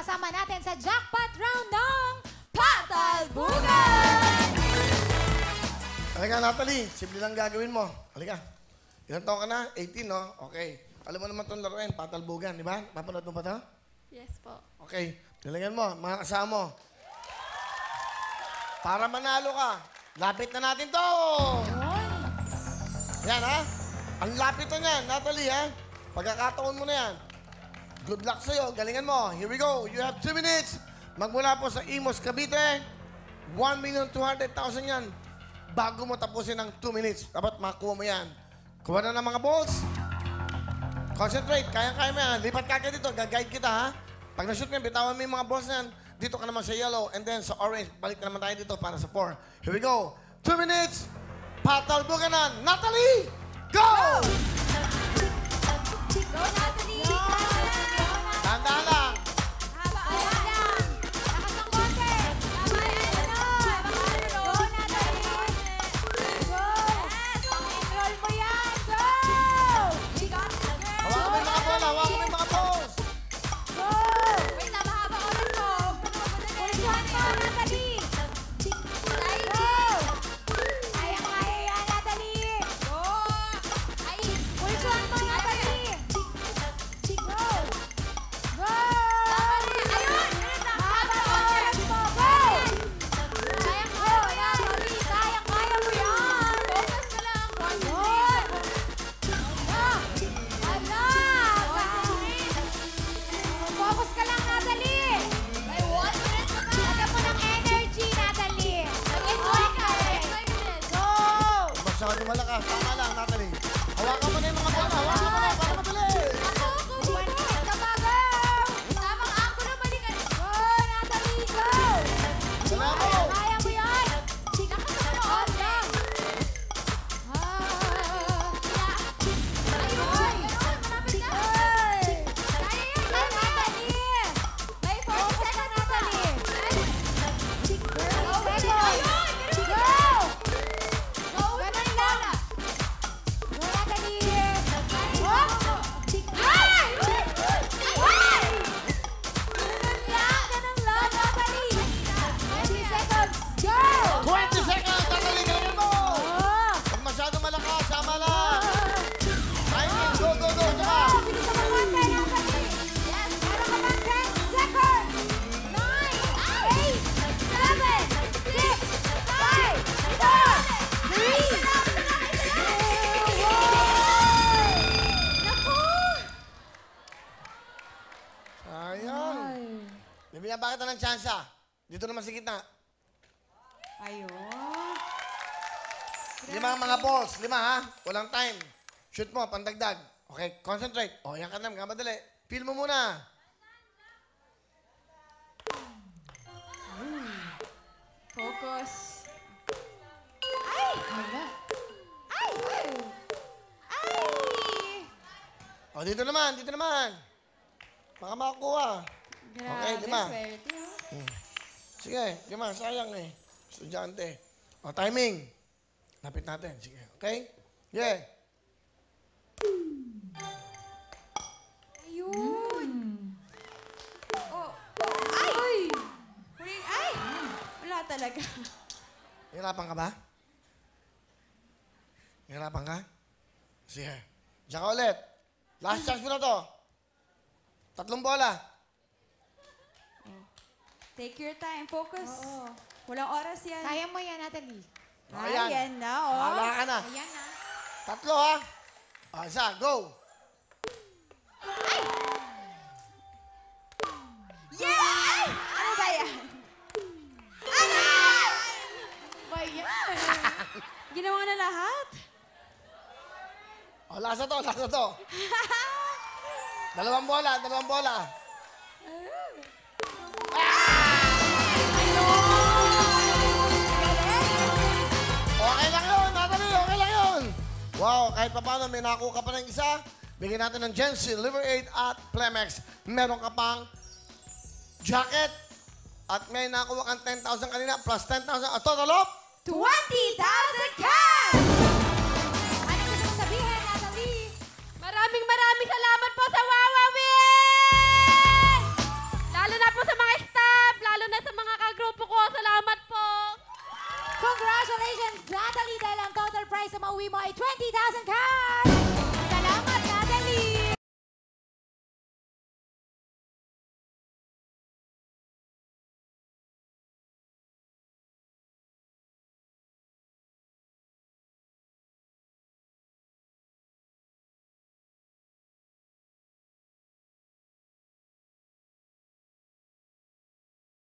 kasama natin sa jackpot round ng Patalbugan! Halika, Natalie. Simple lang gagawin mo. Halika. Ilan taon ka na? 18, no? Okay. Alam mo naman itong laruin, Patalbugan, di ba? Papanood mo pa ito? Yes po. Okay. Talagan mo, mga kasama mo. Para manalo ka, lapit na natin to! Yan, ha? Ang lapit na yan, Natalie, ha? Pagkakataon mo na yan. Good luck sa'yo. Galingan mo. Here we go. You have 2 minutes. Magmula po sa Imos, Cavite. 1,200,000 yan. Bago mo tapusin ang 2 minutes, dapat makuha mo yan. Kuha na ng mga balls. Concentrate. Kaya-kaya mo yan. Lipat ka dito. Gag-guide kita, ha? Pag na-shoot mo, bitawan mo yung mga balls na yan. Dito ka naman sa yellow. And then sa orange, balik na naman tayo dito para sa 4. Here we go. 2 minutes. Patalbugan na. Natalie! Go! Go, Natalie! Tandaan lang. Ayan lang! Lakas ng konti! Tama yan! Go, Natalie! Go! Control mo yan! Go! Hawakan mo yung mga bola. Hawakan mo yung mga balls. Go! Wait, mahaba oras mo. Pulsuhan mo, Natalie! Go! Kaya-kaya yan, Natalie! Go! Ay, pulsuhan mo, Natalie! Go! Go! Ayun! Mahaba oras mo. Go! Kaya-kaya mo yan, Natalie! Kaya-kaya mo yan! Focus ka lang. Ayun! Focus ka lang, Natalie! May 1 minute pa ba? Lagyan mo ng energy, Natalie! Mag-enjoy ka eh! Go! Masyado malakas. Tama lang, Natalie. Hawakan mo na yung mga bola. Hawakan mo na para madali. Go! 1 minute ka pa, go! Tamang angulo, balikan. Go, Natalie, go! Wala mo. Kaya mo yan! Lakas ng loob lang! Ayun! Malapit na! Kaya yan, Natalie! May focus ka, Natalie! Ayun! Go! Go! Ganun lang! Go, Natalie! Ay! Ay! Ganun lang, Natalie! 20 seconds! Go! 20 seconds, Natalie. Ganyan mo. Oh! Huwag masyado malakas. Sama lang. Timing. Go, go, go. Saka. Bilis naman konti, Natalie! Yes! Meron ka pang 10 seconds! 9, 8, 7, 6, 5, 4, 3, 2, 1! Naku! Sayang. Bibigyan ba kita ng tsansa? Dito naman sa gitna. Ayun. 5 mga balls. 5, ha? Walang time. Shoot mo, pandagdag. Okay, concentrate. O, yan ka na. Mga madali. Feel mo muna. Focus. Ay! Ay! Ay! O, dito naman. Dito naman. Baka makakuha. Okay, 5. Swerte, ha? Sige, 5. Sayang eh. Estudyante. O, timing. Lapit natin. Sige, okay? Yeah. Ayun! Oh, oh, ay! Huli, ay! Wala talaga. Hirapan ka ba? Hirapan ka? Sige. Diyan ka ulit. Last chance mo na to. 3 bola. Take your time. Focus. Walang oras yan. Kaya mo yan, Natalie. Ayan. Ayan na, oh. Hala ka na. Ayan na. 3, ha? O, isa, go. Yeah! Ano ba yan? Ano ba yan? Ginawa na lahat? O, lasa to, lasa to. 2 bola, 2 bola. Okay lang yun, Natalie, okay lang yun. Wow, kahit pa paano, may nakuha ka pa ng isa. Bigyan natin ng Gency, Liver Aid at Plemex. Meron ka pang jacket. At may nakuha kang 10,000 kanina, plus 10,000. A total of 20,000 cash! Ano gusto mong sabihin, Natalie? Maraming salamat po sa Wawa Win! Lalo na po prize sa mauwi mo ay 20,000 cash!